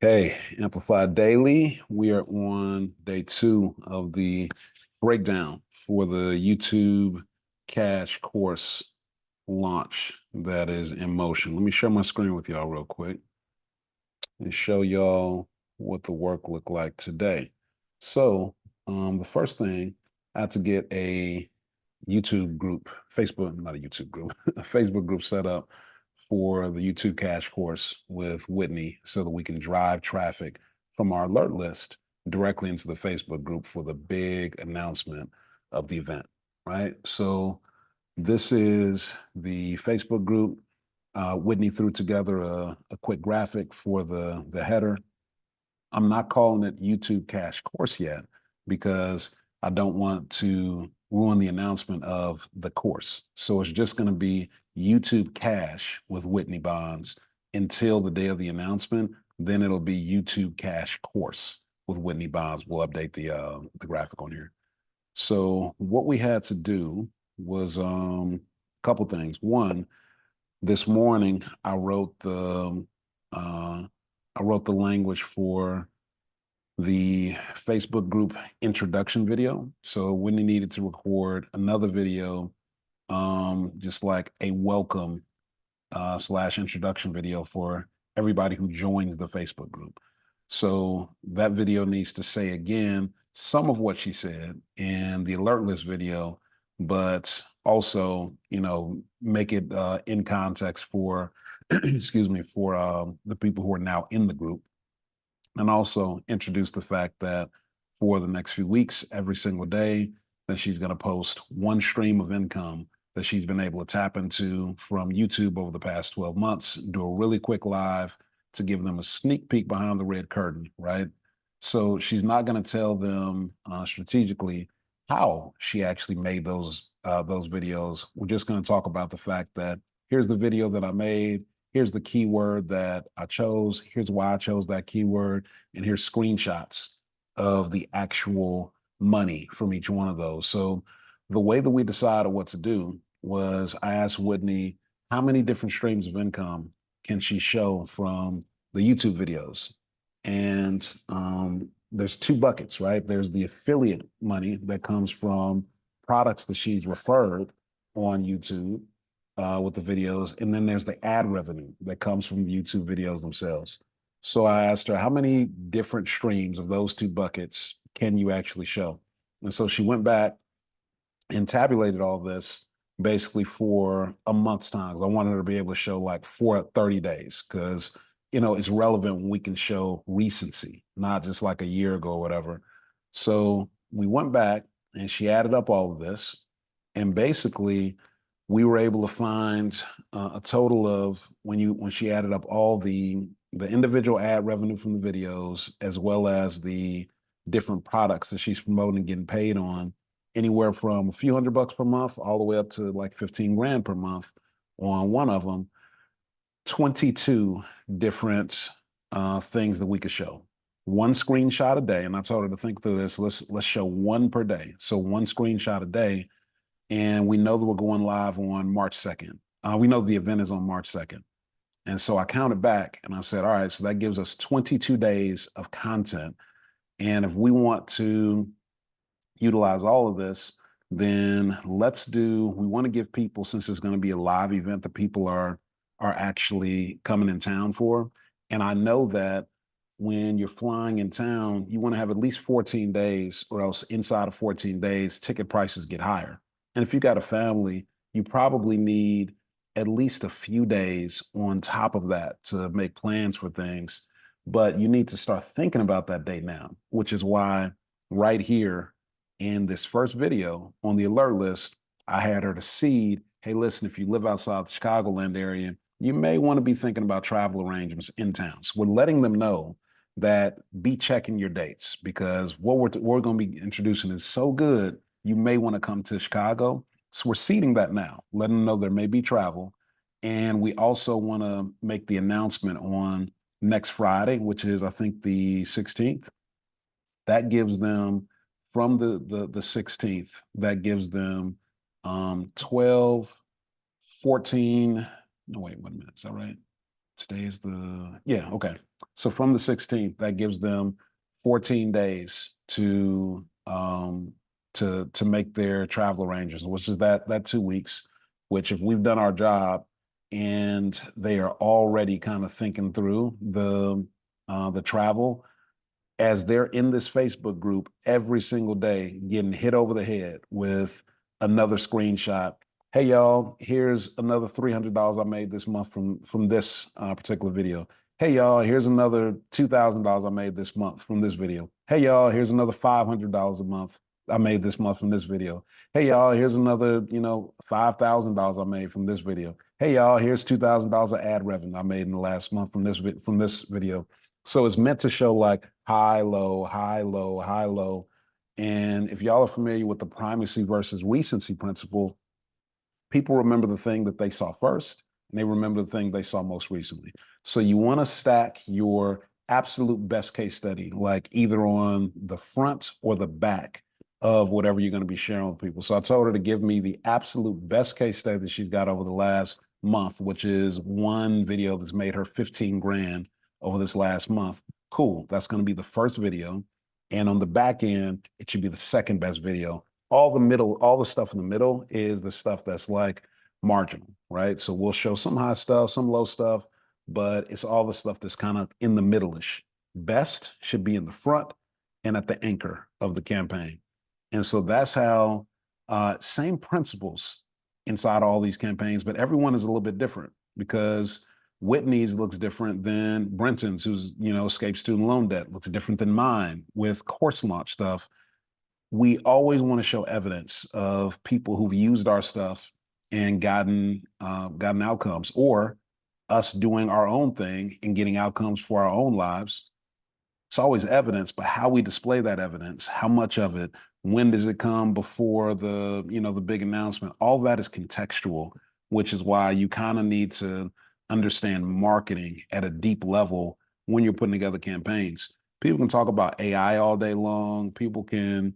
Hey, Amplify Daily. We are on day two of the breakdown for the YouTube Cash course launch that is in motion. Let me share my screen with y'all real quick and show y'all what the work looked like today. So, the first thing, I had to get a YouTube group, Facebook, not a YouTube group, a Facebook group set up for the YouTube Cash course with Whitney so that we can drive traffic from our alert list directly into the Facebook group for the big announcement of the event, right? So this is the Facebook group. Whitney threw together a quick graphic for the header. I'm not calling it YouTube Cash course yet because I don't want to ruin the announcement of the course. So it's just going to be YouTube Cash with Whitney Bonds until the day of the announcement. Then it'll be YouTube Cash course with Whitney Bonds. We'll update the graphic on here. So what we had to do was a couple things. One, this morning uh, I wrote the language for the Facebook group introduction video. So Whitney needed to record another video, just like a welcome slash introduction video for everybody who joins the Facebook group. So that video needs to say again some of what she said in the alert list video, but also, make it in context for, excuse me, for the people who are now in the group, and also introduce the fact that for the next few weeks, every single day, that she's going to post one stream of income that she's been able to tap into from YouTube over the past 12 months, do a really quick live to give them a sneak peek behind the red curtain, right? So she's not going to tell them strategically how she actually made those videos. We're just going to talk about the fact that here's the video that I made. Here's the keyword that I chose. Here's why I chose that keyword. And here's screenshots of the actual money from each one of those. So the way that we decided what to do was I asked Whitney, how many different streams of income can she show from the YouTube videos? And there's two buckets, right? There's the affiliate money that comes from products that she's referred on YouTube with the videos. And then there's the ad revenue that comes from the YouTube videos themselves. So I asked her, how many different streams of those two buckets can you actually show? And so she went back and tabulated all this basically for a month's time. I wanted her to be able to show like for 30 days because, it's relevant when we can show recency, not just like a year ago or whatever. So we went back and she added up all of this. And basically, we were able to find a total of when she added up all the individual ad revenue from the videos as well as the different products that she's promoting and getting paid on, anywhere from a few $100 per month all the way up to like 15 grand per month on one of them. 22 different things that we could show. One screenshot a day, and I told her to think through this. Let's show one per day. So one screenshot a day, and we know that we're going live on March 2nd. We know the event is on March 2nd. And so I counted back and I said, all right, so that gives us 22 days of content. And if we want to utilize all of this, then we want to give people, since it's going to be a live event that people are actually coming in town for. And I know that when you're flying in town, you want to have at least 14 days, or else inside of 14 days, ticket prices get higher. And if you got a family, you probably need at least a few days on top of that to make plans for things. But you need to start thinking about that day now, which is why right here in this first video on the alert list, I had her to seed, hey, listen, if you live outside the Chicagoland area, you may want to be thinking about travel arrangements in town. So we're letting them know that be checking your dates, because what we're going to be introducing is so good, you may want to come to Chicago. So we're seeding that now, letting them know there may be travel. And we also want to make the announcement on next Friday, which is, I think, the 16th. That gives them from the 16th, that gives them 12, 14. No, wait, 1 minute. Is that right? today is yeah, okay. So from the 16th, that gives them 14 days to make their travel arrangements, which is that 2 weeks, which if we've done our job and they are already kind of thinking through the travel, as they're in this Facebook group every single day, getting hit over the head with another screenshot. Hey y'all, here's another $300 I made this month from this particular video. Hey y'all, here's another $2,000 I made this month from this video. Hey y'all, here's another $500 a month I made this month from this video. Hey y'all, here's another $5,000 I made from this video. Hey y'all, here's $2,000 of ad revenue I made in the last month from this video. So it's meant to show like high, low, high, low, high, low. And if y'all are familiar with the primacy versus recency principle, people remember the thing that they saw first, and they remember the thing they saw most recently. So you want to stack your absolute best case study, like either on the front or the back of whatever you're going to be sharing with people. So I told her to give me the absolute best case study that she's got over the last month, which is one video that's made her 15 grand over this last month. Cool. That's going to be the first video. And on the back end, it should be the second best video. All the stuff in the middle is the stuff that's like marginal, right? So we'll show some high stuff, some low stuff, but it's all the stuff that's kind of in the middle-ish. Best should be in the front and at the anchor of the campaign. And so that's how, same principles inside all these campaigns, but everyone is a little bit different because Whitney's looks different than Brenton's, who's, escaped student loan debt, looks different than mine with course launch stuff. We always want to show evidence of people who've used our stuff and gotten outcomes, or us doing our own thing and getting outcomes for our own lives. It's always evidence, but how we display that evidence, how much of it, when does it come before the big announcement? All that is contextual, which is why you kind of need to understand marketing at a deep level when you're putting together campaigns. People can talk about AI all day long. People can,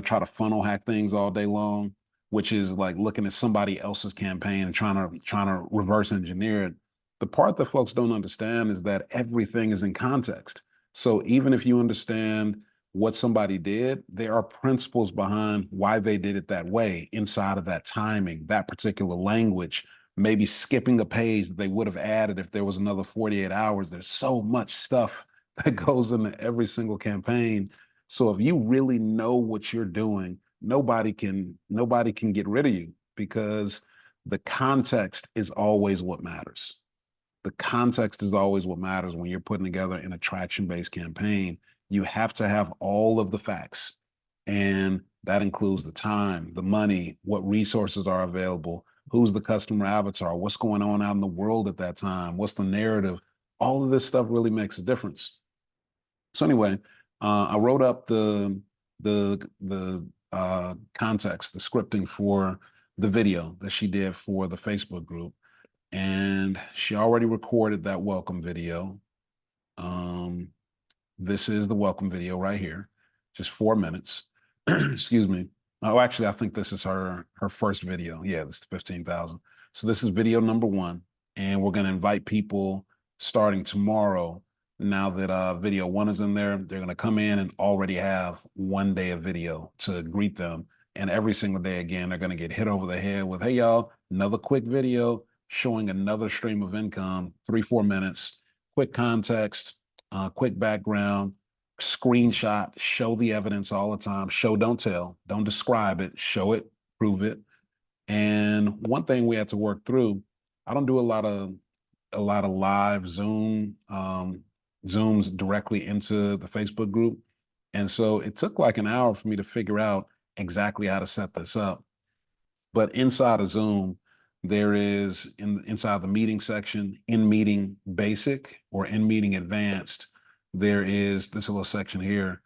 try to funnel hack things all day long, which is like looking at somebody else's campaign and trying to reverse engineer it. The part that folks don't understand is that everything is in context. So even if you understand what somebody did, there are principles behind why they did it that way inside of that timing, that particular language, maybe skipping a page that they would have added if there was another 48 hours. There's so much stuff that goes into every single campaign. So if you really know what you're doing, nobody can get rid of you because the context is always what matters. The context is always what matters when you're putting together an attraction-based campaign. You have to have all of the facts, and that includes the time, the money, what resources are available, who's the customer avatar, what's going on out in the world at that time, what's the narrative. All of this stuff really makes a difference. So anyway, I wrote up the context, the scripting for the video that she did for the Facebook group, and she already recorded that welcome video. This is the welcome video right here, just 4 minutes. Excuse me. Oh, actually, I think this is her first video. Yeah, this is 15,000. So this is video number 1, and we're going to invite people starting tomorrow. Now that video 1 is in there, they're going to come in and already have 1 day of video to greet them. And every single day, again, they're going to get hit over the head with, hey, y'all, another quick video showing another stream of income, 3-4 minutes, quick context, quick background, screenshot, show the evidence all the time. Show, don't tell, don't describe it, show it, prove it. And one thing we had to work through, I don't do a lot of live Zooms directly into the Facebook group. And so it took like an hour for me to figure out exactly how to set this up. But inside of Zoom, there is inside the meeting section, in meeting basic or in meeting advanced, there is this little section here.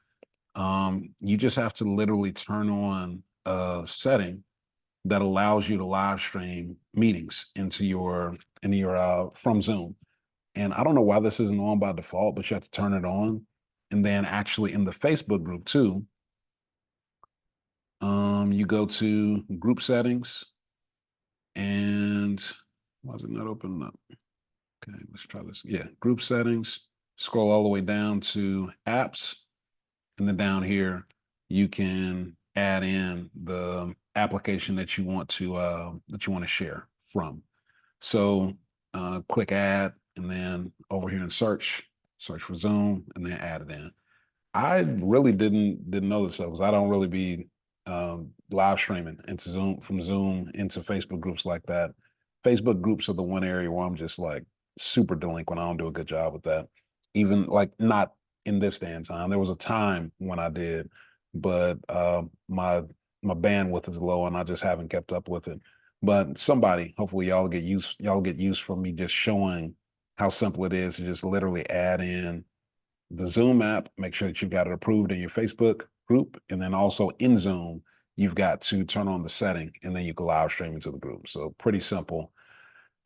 You just have to literally turn on a setting that allows you to live stream meetings into your from Zoom. And I don't know why this isn't on by default, but you have to turn it on. And then actually in the Facebook group too, you go to group settings, and why is it not opening up? Okay, let's try this. Yeah, group settings, scroll all the way down to apps, and then down here, you can add in the application that you want to share from. So click add, and then over here in search for Zoom, and then add it in. I really didn't know this because I don't really be live streaming into Zoom from Zoom into Facebook groups like that. Facebook groups are the one area where I'm just like super delinquent. I don't do a good job with that. Even like not in this day and time. There was a time when I did, but my bandwidth is low and I just haven't kept up with it. But somebody, hopefully y'all get used from me just showing how simple it is to just literally add in the Zoom app, make sure that you've got it approved in your Facebook group. And then also in Zoom, you've got to turn on the setting and then you can live stream into the group. So pretty simple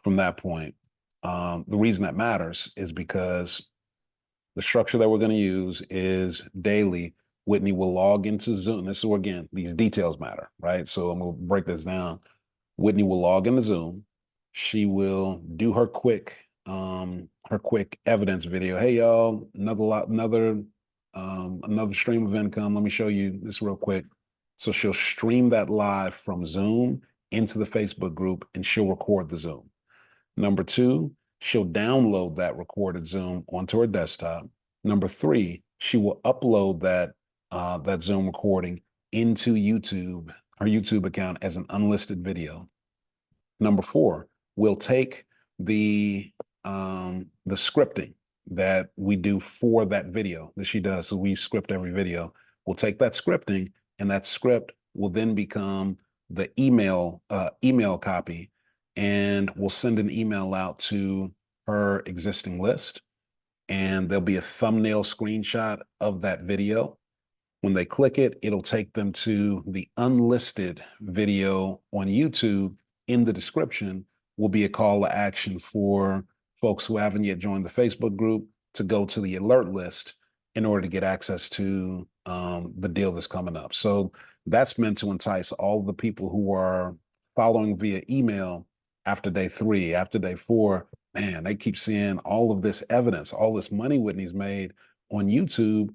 from that point. The reason that matters is because the structure that we're going to use is daily. Whitney will log into Zoom. This is where, again, these details matter, right? So I'm going to break this down. Whitney will log into Zoom. She will do her quick evidence video. Hey y'all, another stream of income. Let me show you this real quick. So she'll stream that live from Zoom into the Facebook group and she'll record the Zoom. Number two, she'll download that recorded Zoom onto her desktop. Number three, she will upload that Zoom recording into her YouTube account as an unlisted video. Number four, we'll take the scripting that we do for that video that she does. So we script every video. We'll take that scripting, and that script will then become the email copy, and we'll send an email out to her existing list, and there'll be a thumbnail screenshot of that video. When they click it, it'll take them to the unlisted video on YouTube. In the description will be a call to action for folks who haven't yet joined the Facebook group to go to the alert list in order to get access to the deal that's coming up. So that's meant to entice all the people who are following via email after day 3, after day 4. Man, they keep seeing all of this evidence, all this money Whitney's made on YouTube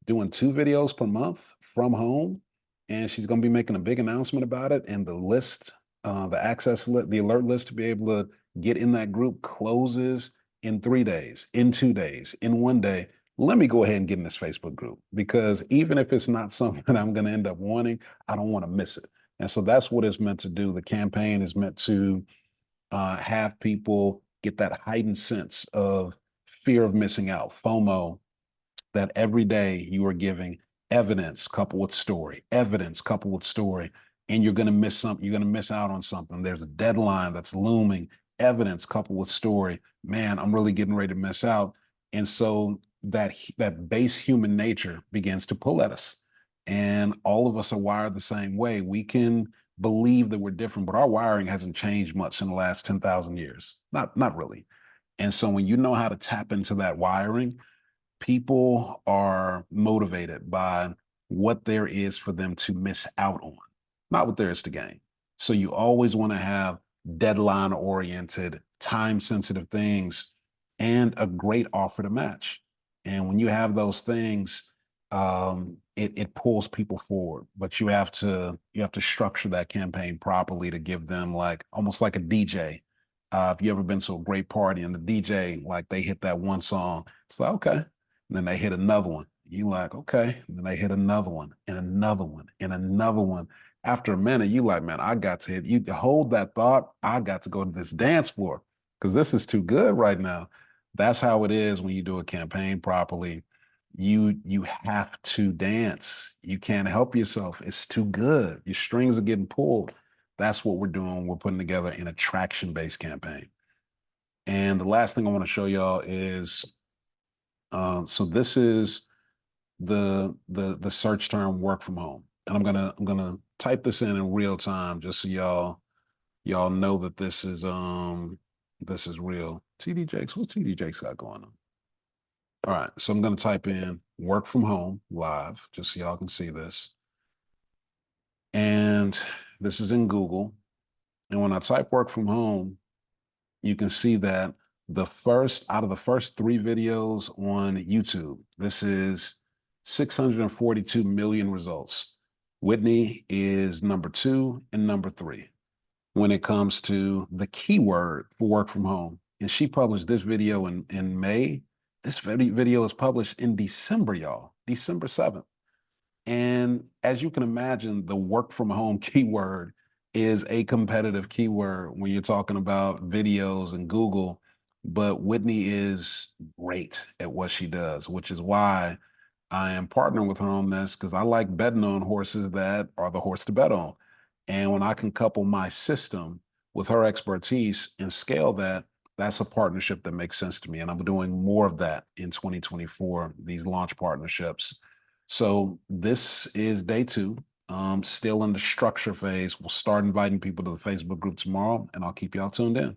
doing 2 videos per month from home, and she's going to be making a big announcement about it. And the list, the alert list to be able to get in that group closes in 3 days, in 2 days, in 1 day. Let me go ahead and get in this Facebook group because even if it's not something that I'm going to end up wanting, I don't want to miss it. And so that's what it's meant to do. The campaign is meant to have people get that heightened sense of fear of missing out, FOMO, that every day you are giving evidence coupled with story, evidence coupled with story, and you're going to miss something. You're going to miss out on something. There's a deadline that's looming, evidence coupled with story. Man, I'm really getting ready to miss out. And so that base human nature begins to pull at us. And all of us are wired the same way. We can believe that we're different, but our wiring hasn't changed much in the last 10,000 years. Not really. And so when you know how to tap into that wiring, people are motivated by what there is for them to miss out on, not what there is to gain. So you always want to have deadline oriented, time sensitive things and a great offer to match. And when you have those things, it pulls people forward, but you have to structure that campaign properly to give them like almost like a DJ. If you ever been to a great party and the DJ, like they hit that one song, it's like, okay, and then they hit another one. You like, okay. And then they hit another one and another one and another one. After a minute, you like, man, I got to hit, you hold that thought. I got to go to this dance floor because this is too good right now. That's how it is when you do a campaign properly. You have to dance. You can't help yourself. It's too good. Your strings are getting pulled. That's what we're doing. We're putting together an attraction-based campaign. And the last thing I want to show y'all is so this is the search term work from home. And I'm gonna type this in real time just so y'all know that this is real. TD Jakes, what's TD Jakes got going on? All right, so I'm gonna type in work from home live just so y'all can see this. And this is in Google. And when I type work from home, you can see that Out of the first 3 videos on YouTube, this is 642 million results. Whitney is number 2 and number 3 when it comes to the keyword for work from home. And she published this video in May. This video is published in December, y'all, December 7th. And as you can imagine, the work from home keyword is a competitive keyword when you're talking about videos and Google. But Whitney is great at what she does, which is why I am partnering with her on this, because I like betting on horses that are the horse to bet on. And when I can couple my system with her expertise and scale that, that's a partnership that makes sense to me. And I'm doing more of that in 2024, these launch partnerships. So this is day 2, still in the structure phase. We'll start inviting people to the Facebook group tomorrow, and I'll keep y'all tuned in.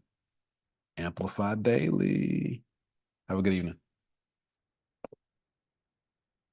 Amplify Daily. Have a good evening.